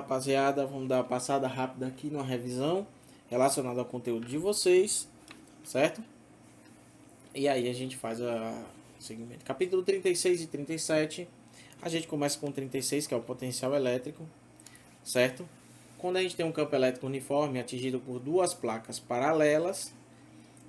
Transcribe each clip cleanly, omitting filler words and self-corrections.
rapaziada, vamos dar uma passada rápida aqui numa revisão relacionada ao conteúdo de vocês, certo? E aí a gente faz o segmento. Capítulo 36 e 37. A gente começa com 36, que é o potencial elétrico, certo? Quando a gente tem um campo elétrico uniforme atingido por duas placas paralelas,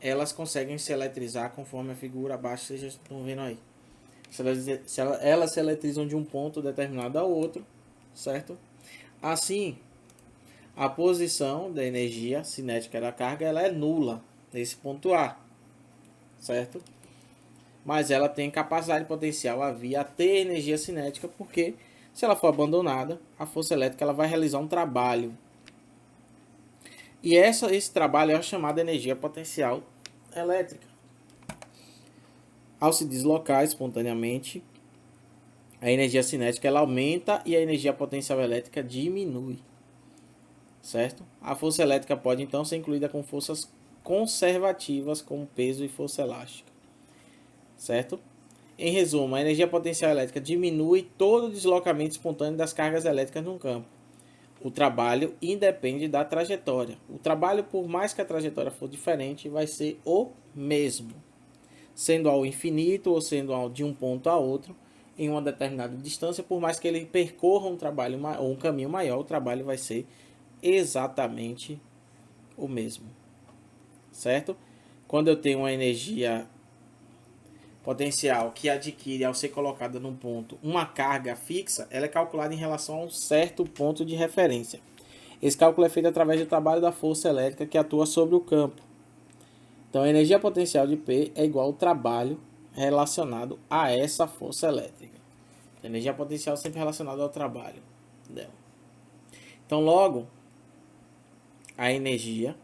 elas conseguem se eletrizar conforme a figura abaixo, vocês já estão vendo aí. Elas se eletrizam de um ponto determinado ao outro, certo? Assim, a posição da energia cinética da carga ela é nula nesse ponto A, certo? Mas ela tem capacidade potencial a vir a ter energia cinética, porque se ela for abandonada, a força elétrica ela vai realizar um trabalho. E esse trabalho é chamado energia potencial elétrica. Ao se deslocar espontaneamente, a energia cinética ela aumenta e a energia potencial elétrica diminui, certo? A força elétrica pode então ser incluída com forças conservativas como peso e força elástica, certo? Em resumo, a energia potencial elétrica diminui todo o deslocamento espontâneo das cargas elétricas no campo. O trabalho independe da trajetória. O trabalho, por mais que a trajetória for diferente, vai ser o mesmo, sendo ao infinito ou sendo de um ponto a outro em uma determinada distância. Por mais que ele percorra um caminho maior, o trabalho vai ser exatamente o mesmo, certo? Quando eu tenho uma energia potencial que adquire ao ser colocada num ponto uma carga fixa, ela é calculada em relação a um certo ponto de referência. Esse cálculo é feito através do trabalho da força elétrica que atua sobre o campo. Então, a energia potencial de P é igual ao trabalho relacionado a essa força elétrica. A energia potencial sempre relacionada ao trabalho dela. Então, logo, a energia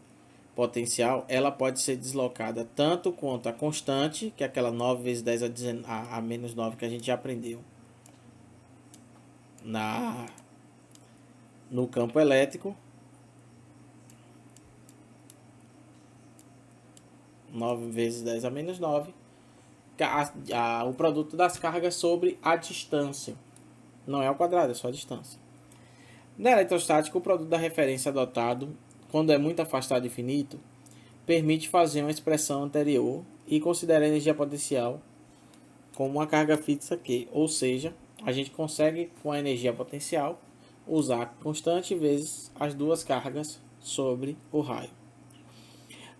potencial ela pode ser deslocada tanto quanto a constante, que é aquela 9 vezes 10 a menos 9 que a gente já aprendeu no campo elétrico. 9 vezes 10 a menos 9. O produto das cargas sobre a distância. Não é ao quadrado, é só a distância. Na eletrostática, o produto da referência adotado, quando é muito afastado do infinito, permite fazer uma expressão anterior e considerar a energia potencial como uma carga fixa que, ou seja, a gente consegue com a energia potencial usar constante vezes as duas cargas sobre o raio.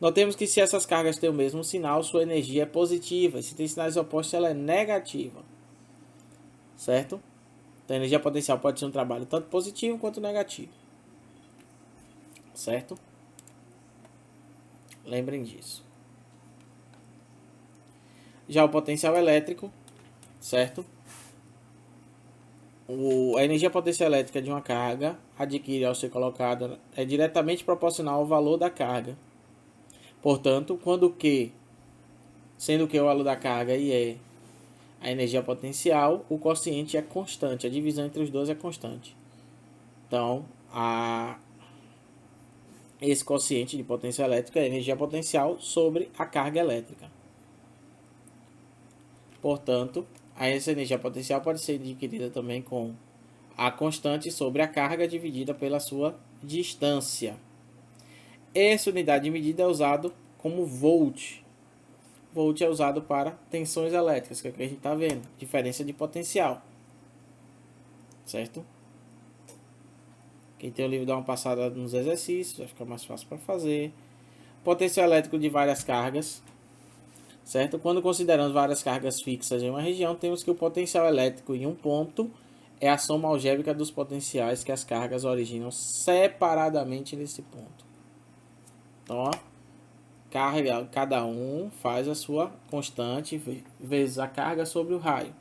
Notemos que se essas cargas têm o mesmo sinal, sua energia é positiva. Se tem sinais opostos, ela é negativa. Certo? Então, a energia potencial pode ser um trabalho tanto positivo quanto negativo. Certo? Lembrem disso. Já o potencial elétrico, certo? A energia potencial elétrica de uma carga adquire ao ser colocada é diretamente proporcional ao valor da carga. Portanto, sendo que o valor da carga é a energia potencial, o quociente é constante, a divisão entre os dois é constante. Então, esse quociente de potência elétrica é a energia potencial sobre a carga elétrica. Portanto, essa energia potencial pode ser adquirida também com a constante sobre a carga dividida pela sua distância. Essa unidade de medida é usada como volt. Volt é usado para tensões elétricas, que é o que a gente está vendo. Diferença de potencial. Certo? Quem tem o livro dá uma passada nos exercícios, vai ficar mais fácil para fazer. Potencial elétrico de várias cargas. Certo? Quando consideramos várias cargas fixas em uma região, temos que o potencial elétrico em um ponto é a soma algébrica dos potenciais que as cargas originam separadamente nesse ponto. Então, ó, cada um faz a sua constante vezes a carga sobre o raio.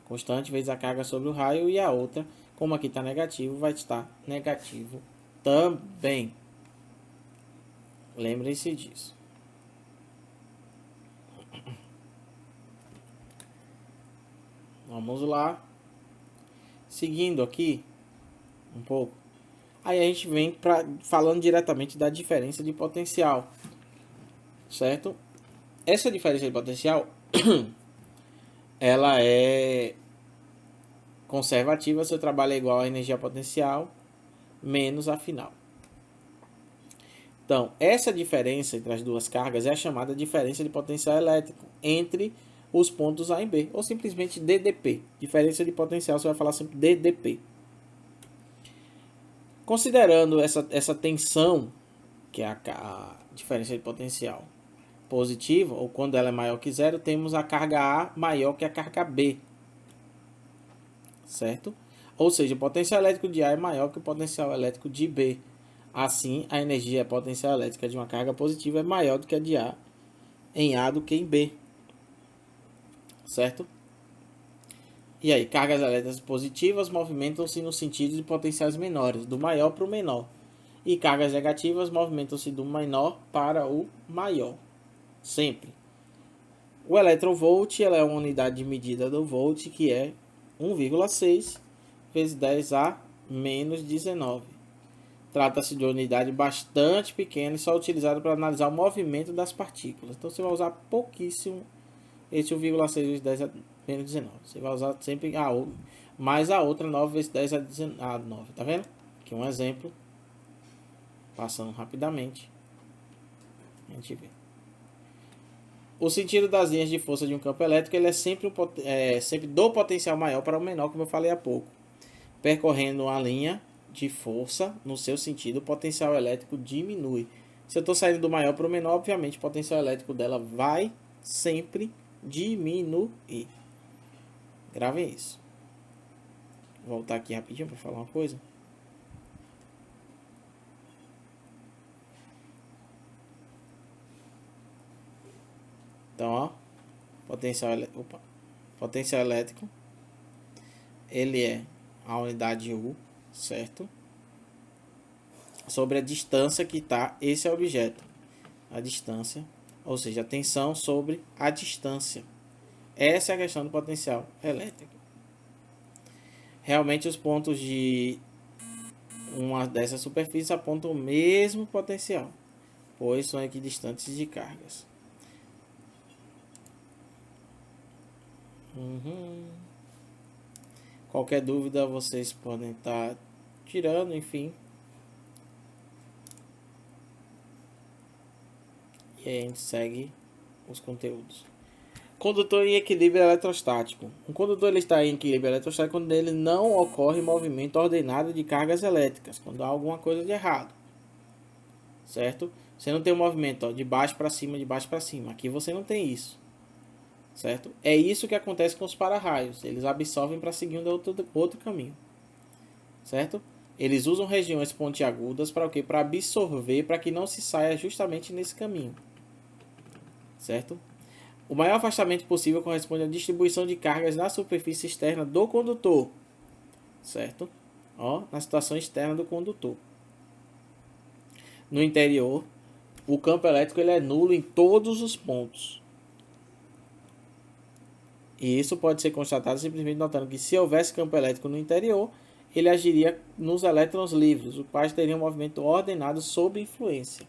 Constante vezes a carga sobre o raio, e a outra, como aqui está negativo, vai estar negativo também. Lembrem-se disso. Vamos lá. Seguindo aqui um pouco. Aí a gente vem falando diretamente da diferença de potencial. Certo? Essa diferença de potencial ela é conservativa. Seu trabalho é igual à energia potencial menos a final. Então, essa diferença entre as duas cargas é a chamada diferença de potencial elétrico entre os pontos A e B, ou simplesmente DDP. Diferença de potencial, você vai falar sempre DDP. Considerando essa tensão, que é a diferença de potencial positiva, ou quando ela é maior que zero, temos a carga A maior que a carga B. Certo? Ou seja, o potencial elétrico de A é maior que o potencial elétrico de B. Assim, a energia potencial elétrica de uma carga positiva é maior do que a de A em A do que em B. Certo? E aí, cargas elétricas positivas movimentam-se no sentido de potenciais menores, do maior para o menor. E cargas negativas movimentam-se do menor para o maior. Sempre. O eletronvolt ela é uma unidade de medida do volt, que é 1,6 vezes 10 a menos 19. Trata-se de uma unidade bastante pequena e só utilizada para analisar o movimento das partículas. Então você vai usar pouquíssimo esse 1,6 vezes 10 a menos 19. Você vai usar sempre mais a outra 9 vezes 10 a 9. Tá vendo? Aqui um exemplo. Passando rapidamente. A gente vê. O sentido das linhas de força de um campo elétrico ele é sempre do potencial maior para o menor, como eu falei há pouco. Percorrendo a linha de força no seu sentido, o potencial elétrico diminui. Se eu estou saindo do maior para o menor, obviamente o potencial elétrico dela vai sempre diminuir. Gravem isso. Vou voltar aqui rapidinho para falar uma coisa. Então, ó, potencial elétrico, ele é a unidade U, certo? Sobre a distância que está esse objeto. A distância, ou seja, a tensão sobre a distância. Essa é a questão do potencial elétrico. Realmente os pontos de uma dessas superfícies apontam o mesmo potencial, pois são equidistantes de cargas. Qualquer dúvida vocês podem estar tirando, enfim. E aí a gente segue os conteúdos. Condutor em equilíbrio eletrostático. Um condutor ele está em equilíbrio eletrostático quando ele não ocorre movimento ordenado de cargas elétricas, quando há alguma coisa de errado. Certo? Você não tem um movimento de baixo para cima, de baixo para cima. Aqui você não tem isso. Certo? É isso que acontece com os para-raios. Eles absorvem para seguir outro caminho. Certo? Eles usam regiões pontiagudas para o quê? Para absorver, para que não se saia justamente nesse caminho. Certo? O maior afastamento possível corresponde à distribuição de cargas na superfície externa do condutor. Certo? Ó, na situação externa do condutor. No interior, o campo elétrico ele é nulo em todos os pontos. E isso pode ser constatado simplesmente notando que se houvesse campo elétrico no interior, ele agiria nos elétrons livres, os quais teriam um movimento ordenado sob influência.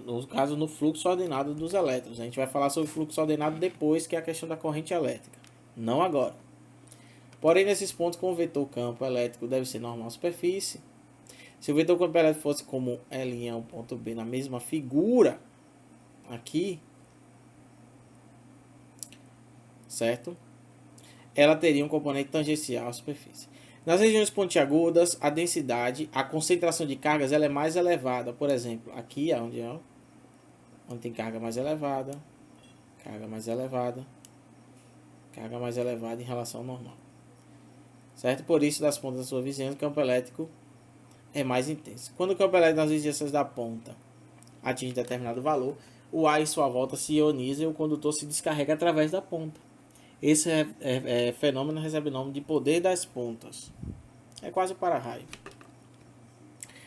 No caso, no fluxo ordenado dos elétrons. A gente vai falar sobre fluxo ordenado depois, que é a questão da corrente elétrica. Não agora. Porém, nesses pontos, com o vetor campo elétrico deve ser normal à superfície. Se o vetor campo elétrico fosse como L em um ponto B na mesma figura, aqui, certo? Ela teria um componente tangencial à superfície. Nas regiões pontiagudas, a densidade, a concentração de cargas ela é mais elevada. Por exemplo, aqui é onde tem carga mais elevada, carga mais elevada, carga mais elevada em relação ao normal. Certo? Por isso, das pontas da sua vizinhança, o campo elétrico é mais intenso. Quando o campo elétrico nas vizinhanças da ponta atinge determinado valor, o ar em sua volta se ioniza e o condutor se descarrega através da ponta. Esse fenômeno recebe o nome de poder das pontas. É quase o para-raio.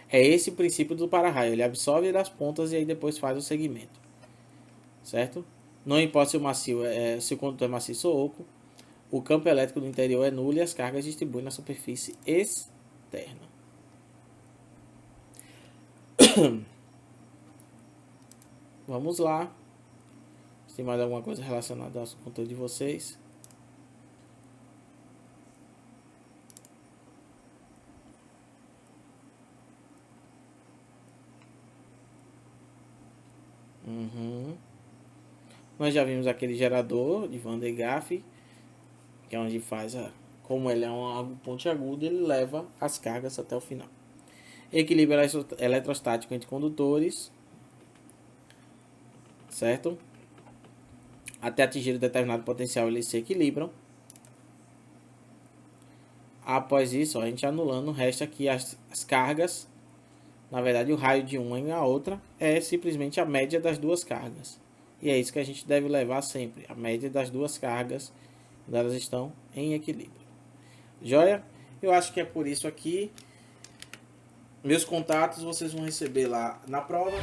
É esse o princípio do para-raio. Ele absorve das pontas e aí depois faz o segmento. Certo? Não importa se o macio se o condutor é maciço ou oco, o campo elétrico do interior é nulo e as cargas distribuem na superfície externa. Vamos lá. Se tem mais alguma coisa relacionada ao conteúdo de vocês. Nós já vimos aquele gerador de Van de Graaff, que é onde faz como ele é um pontiagudo, ele leva as cargas até o final. Equilíbrio eletrostático entre condutores, certo? Até atingir um determinado potencial, eles se equilibram. Após isso, a gente anulando, resta aqui as cargas. Na verdade, o raio de uma e a outra é simplesmente a média das duas cargas. E é isso que a gente deve levar sempre, a média das duas cargas, quando elas estão em equilíbrio. Joia? Eu acho que é por isso aqui. Meus contatos vocês vão receber lá na prova.